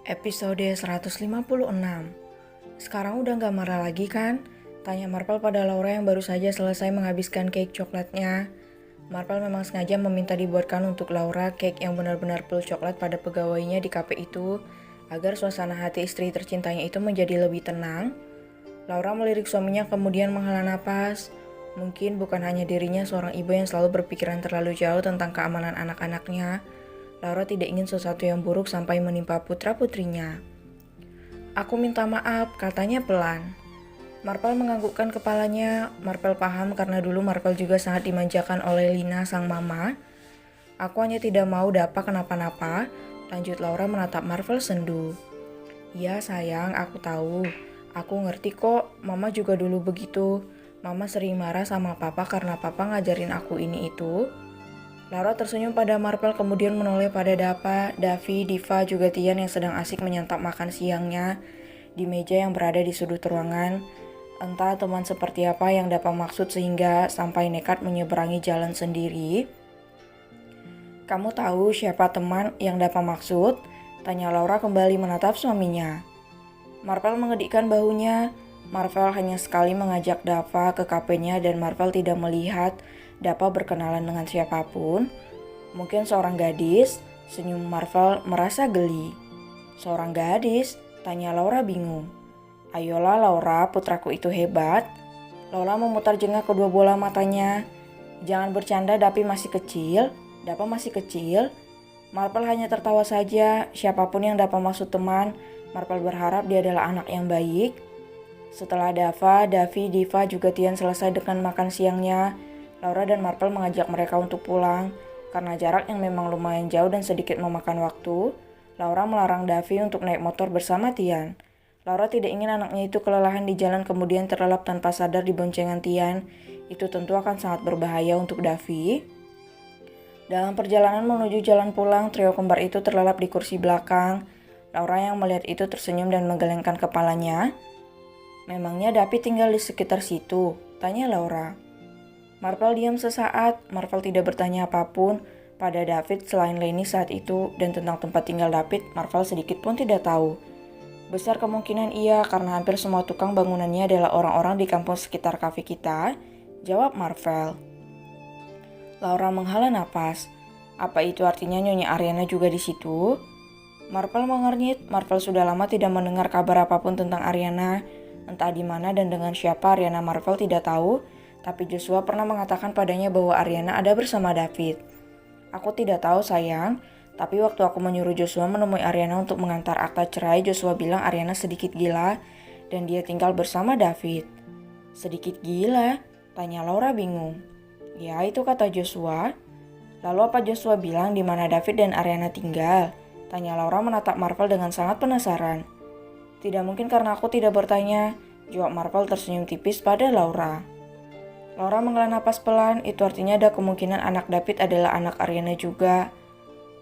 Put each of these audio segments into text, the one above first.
Episode 156. Sekarang udah gak marah lagi kan? Tanya Marvel pada Laura yang baru saja selesai menghabiskan cake coklatnya. Marvel memang sengaja meminta dibuatkan untuk Laura cake yang benar-benar full coklat pada pegawainya di kafe itu, agar suasana hati istri tercintanya itu menjadi lebih tenang. Laura melirik suaminya kemudian menghela napas. Mungkin bukan hanya dirinya seorang ibu yang selalu berpikiran terlalu jauh tentang keamanan anak-anaknya. Laura tidak ingin sesuatu yang buruk sampai menimpa putra-putrinya. Aku minta maaf, katanya pelan. Marvel menganggukkan kepalanya. Marvel paham karena dulu Marvel juga sangat dimanjakan oleh Lina sang mama. Aku hanya tidak mau Dapa kenapa-napa, lanjut Laura menatap Marvel sendu. Iya sayang, aku tahu. Aku ngerti kok, mama juga dulu begitu. Mama sering marah sama papa karena papa ngajarin aku ini itu. Laura tersenyum pada Marvel kemudian menoleh pada Dapa, Davi, Diva, juga Tian yang sedang asik menyantap makan siangnya di meja yang berada di sudut ruangan. Entah teman seperti apa yang Dapa maksud sehingga sampai nekat menyeberangi jalan sendiri. Kamu tahu siapa teman yang Dapa maksud? Tanya Laura kembali menatap suaminya. Marvel mengedikkan bahunya. Marvel hanya sekali mengajak Dapa ke kafenya dan Marvel tidak melihat Dapa berkenalan dengan siapapun. Mungkin seorang gadis, senyum Marvel merasa geli. Seorang gadis, tanya Laura bingung. Ayolah Laura, putraku itu hebat. Laura memutar jengah kedua bola matanya. Jangan bercanda, Dapi masih kecil. Dapa masih kecil. Marvel hanya tertawa saja. Siapapun yang Dapa maksud teman, Marvel berharap dia adalah anak yang baik. Setelah Dava, Davi, Diva, juga Tian selesai dengan makan siangnya, Laura dan Marvel mengajak mereka untuk pulang. Karena jarak yang memang lumayan jauh dan sedikit memakan waktu, Laura melarang Davi untuk naik motor bersama Tian. Laura tidak ingin anaknya itu kelelahan di jalan kemudian terlelap tanpa sadar di boncengan Tian. Itu tentu akan sangat berbahaya untuk Davi. Dalam perjalanan menuju jalan pulang, trio kembar itu terlelap di kursi belakang. Laura yang melihat itu tersenyum dan menggelengkan kepalanya. Memangnya Davi tinggal di sekitar situ? Tanya Laura. Marvel diam sesaat. Marvel tidak bertanya apapun pada David selain Lenny saat itu, dan tentang tempat tinggal David, Marvel sedikit pun tidak tahu. Besar kemungkinan iya, karena hampir semua tukang bangunannya adalah orang-orang di kampung sekitar kafe kita, jawab Marvel. Laura menghela napas. Apa itu artinya Nyonya Ariana juga di situ? Marvel mengernyit. Marvel sudah lama tidak mendengar kabar apapun tentang Ariana. Entah di mana dan dengan siapa Ariana Marvel tidak tahu. Tapi Joshua pernah mengatakan padanya bahwa Ariana ada bersama David. Aku tidak tahu sayang, tapi waktu aku menyuruh Joshua menemui Ariana untuk mengantar akta cerai, Joshua bilang Ariana sedikit gila dan dia tinggal bersama David. Sedikit gila? Tanya Laura bingung. Ya itu kata Joshua. Lalu apa Joshua bilang di mana David dan Ariana tinggal? Tanya Laura menatap Marvel dengan sangat penasaran. Tidak mungkin karena aku tidak bertanya, jawab Marvel tersenyum tipis pada Laura. Laura menghela napas pelan, itu artinya ada kemungkinan anak David adalah anak Ariana juga.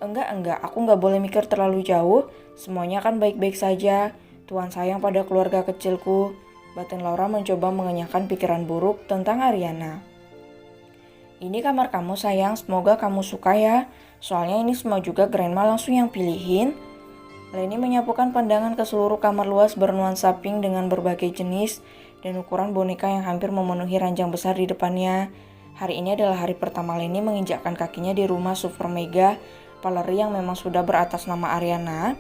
Enggak, aku nggak boleh mikir terlalu jauh, semuanya akan baik-baik saja. Tuhan sayang pada keluarga kecilku. Batin Laura mencoba mengenyahkan pikiran buruk tentang Ariana. Ini kamar kamu sayang, semoga kamu suka ya. Soalnya ini semua juga Grandma langsung yang pilihin. Lenny menyapukan pandangan ke seluruh kamar luas bernuansa pink dengan berbagai jenis dan ukuran boneka yang hampir memenuhi ranjang besar di depannya. Hari ini adalah hari pertama Lenny menginjakkan kakinya di rumah Super Mega Paleri yang memang sudah beratas nama Ariana.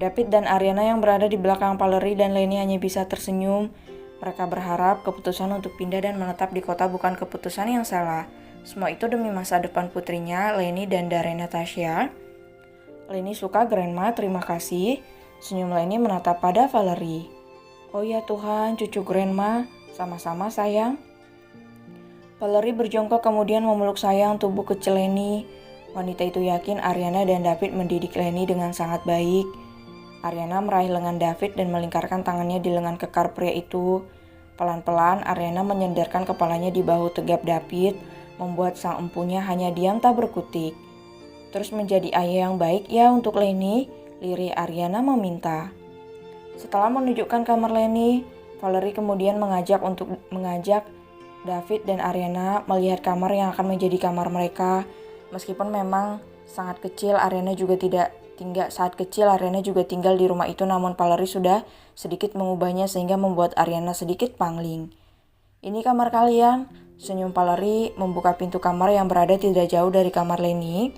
David dan Ariana yang berada di belakang Paleri dan Lenny hanya bisa tersenyum. Mereka berharap keputusan untuk pindah dan menetap di kota bukan keputusan yang salah. Semua itu demi masa depan putrinya, Lenny dan Darren Natasha. Lenny suka Grandma, terima kasih. Senyum Lenny menatap pada Valerie. Oh ya Tuhan, cucu Grandma, sama-sama sayang. Valerie berjongkok kemudian memeluk sayang tubuh kecil Lenny. Wanita itu yakin Ariana dan David mendidik Lenny dengan sangat baik. Ariana meraih lengan David dan melingkarkan tangannya di lengan kekar pria itu. Pelan-pelan Ariana menyendarkan kepalanya di bahu tegap David, membuat sang empunya hanya diam tak berkutik. Terus menjadi ayah yang baik ya untuk Lenny, lirih Ariana meminta. Setelah menunjukkan kamar Lenny, Valerie kemudian mengajak David dan Ariana melihat kamar yang akan menjadi kamar mereka. Meskipun memang sangat kecil, Ariana juga tidak Saat kecil Ariana juga tinggal di rumah itu, namun Valerie sudah sedikit mengubahnya sehingga membuat Ariana sedikit pangling. "Ini kamar kalian?" senyum Valerie membuka pintu kamar yang berada tidak jauh dari kamar Lenny.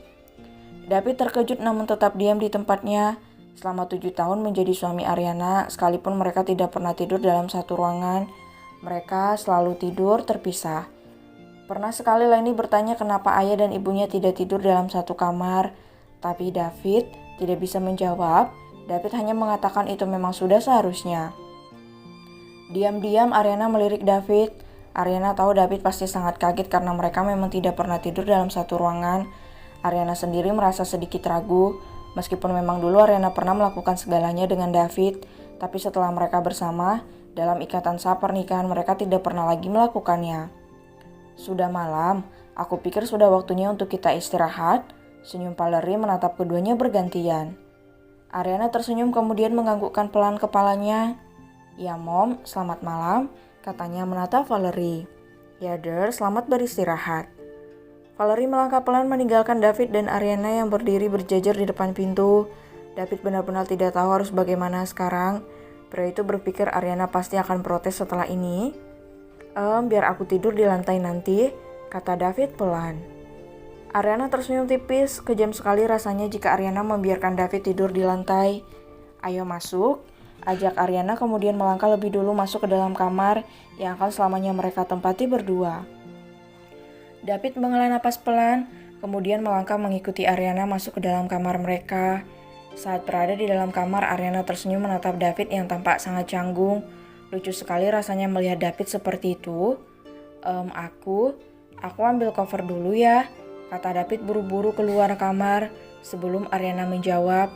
David terkejut namun tetap diam di tempatnya. Selama 7 tahun menjadi suami Ariana, sekalipun mereka tidak pernah tidur dalam satu ruangan, mereka selalu tidur terpisah. Pernah sekali Lenny bertanya kenapa ayah dan ibunya tidak tidur dalam satu kamar, tapi David tidak bisa menjawab. David hanya mengatakan itu memang sudah seharusnya. Diam-diam Ariana melirik David. Ariana tahu David pasti sangat kaget karena mereka memang tidak pernah tidur dalam satu ruangan. Ariana sendiri merasa sedikit ragu, meskipun memang dulu Ariana pernah melakukan segalanya dengan David, tapi setelah mereka bersama, dalam ikatan sah pernikahan mereka tidak pernah lagi melakukannya. "Sudah malam, aku pikir sudah waktunya untuk kita istirahat," senyum Valerie menatap keduanya bergantian. Ariana tersenyum kemudian menganggukkan pelan kepalanya. "Ya Mom, selamat malam," katanya menatap Valerie. "Ya Der, selamat beristirahat." Valerie melangkah pelan meninggalkan David dan Ariana yang berdiri berjajar di depan pintu. David benar-benar tidak tahu harus bagaimana sekarang. Pria itu berpikir Ariana pasti akan protes setelah ini. Biar aku tidur di lantai nanti," kata David pelan. Ariana tersenyum tipis, kejam sekali rasanya jika Ariana membiarkan David tidur di lantai. "Ayo masuk," ajak Ariana kemudian melangkah lebih dulu masuk ke dalam kamar yang akan selamanya mereka tempati berdua. David menghela napas pelan, kemudian melangkah mengikuti Ariana masuk ke dalam kamar mereka. Saat berada di dalam kamar, Ariana tersenyum menatap David yang tampak sangat canggung. Lucu sekali rasanya melihat David seperti itu. Aku ambil cover dulu ya," kata David buru-buru keluar kamar sebelum Ariana menjawab.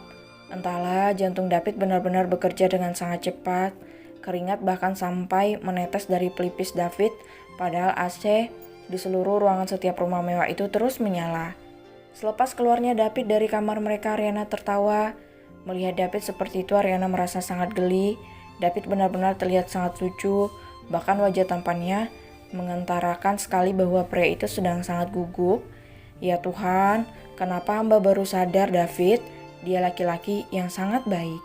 Entahlah, jantung David benar-benar bekerja dengan sangat cepat. Keringat bahkan sampai menetes dari pelipis David, padahal AC di seluruh ruangan setiap rumah mewah itu terus menyala. Selepas keluarnya David dari kamar mereka, Ariana tertawa. Melihat David seperti itu, Ariana merasa sangat geli. David benar-benar terlihat sangat lucu, bahkan wajah tampannya mengentarakan sekali bahwa pria itu sedang sangat gugup. Ya Tuhan, kenapa hamba baru sadar David, dia laki-laki yang sangat baik.